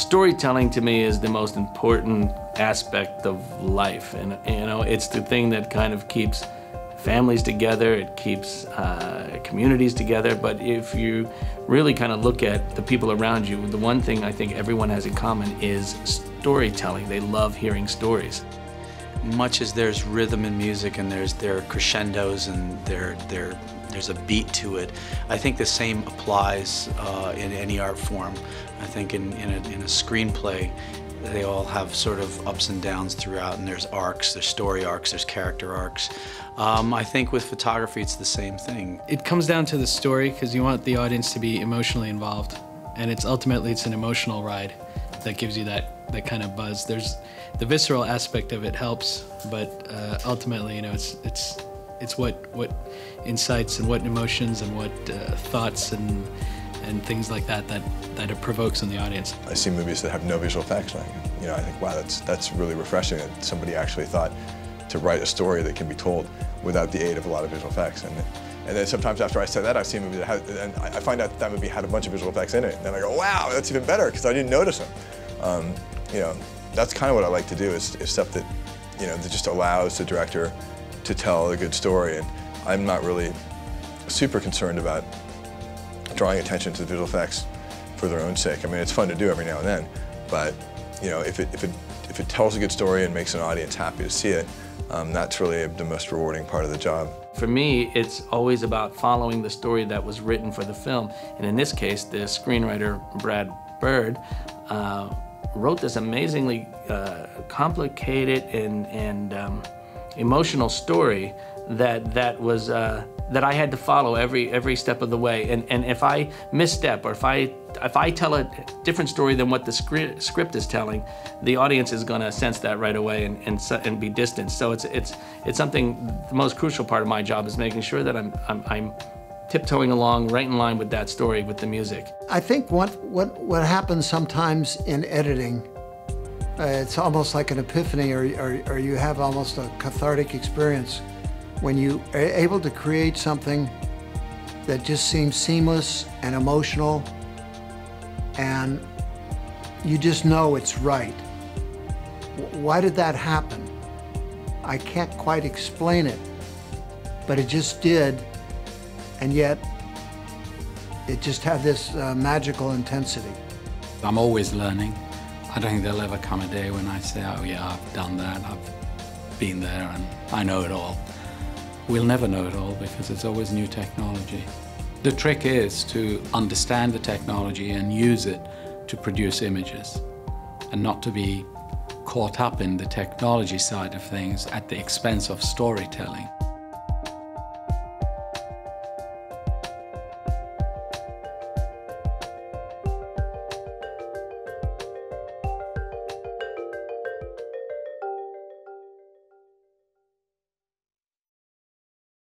Storytelling to me is the most important aspect of life, and you know, it's the thing that kind of keeps families together, it keeps communities together. But if you really kind of look at the people around you, the one thing I think everyone has in common is storytelling. They love hearing stories. Much as there's rhythm in music and there are crescendos and there's a beat to it, I think the same applies in any art form. I think in a screenplay, they all have sort of ups and downs throughout, and there's arcs, there's story arcs, there's character arcs. I think with photography it's the same thing. It comes down to the story, because you want the audience to be emotionally involved, and ultimately it's an emotional ride that gives you that kind of buzz. There's the visceral aspect of it helps, but ultimately, you know, it's what insights and what emotions and what thoughts and things like that it provokes in the audience. I see movies that have no visual effects, and I think, wow, that's really refreshing that somebody actually thought to write a story that can be told without the aid of a lot of visual effects. And then sometimes after I say that, I see a movie that has, and I find out that movie had a bunch of visual effects in it, and then I go, wow, that's even better, because I didn't notice them. You know, that's kind of what I like to do, is stuff that, you know, that just allows the director to tell a good story. And I'm not really super concerned about drawing attention to the visual effects for their own sake. I mean, it's fun to do every now and then, but you know, if it tells a good story and makes an audience happy to see it, that's really the most rewarding part of the job. For me, it's always about following the story that was written for the film. And in this case, the screenwriter, Brad Bird, wrote this amazingly complicated and emotional story that I had to follow every step of the way. And if I misstep, or if I tell a different story than what the script is telling, the audience is going to sense that right away and be distanced. So it's something. The most crucial part of my job is making sure that I'm tiptoeing along right in line with that story, with the music. I think what happens sometimes in editing, it's almost like an epiphany, or you have almost a cathartic experience when you are able to create something that just seems seamless and emotional, and you just know it's right. Why did that happen? I can't quite explain it, but it just did, and yet it just had this magical intensity. I'm always learning. I don't think there'll ever come a day when I say, oh yeah, I've done that, I've been there, and I know it all. We'll never know it all, because it's always new technology. The trick is to understand the technology and use it to produce images, and not to be caught up in the technology side of things at the expense of storytelling.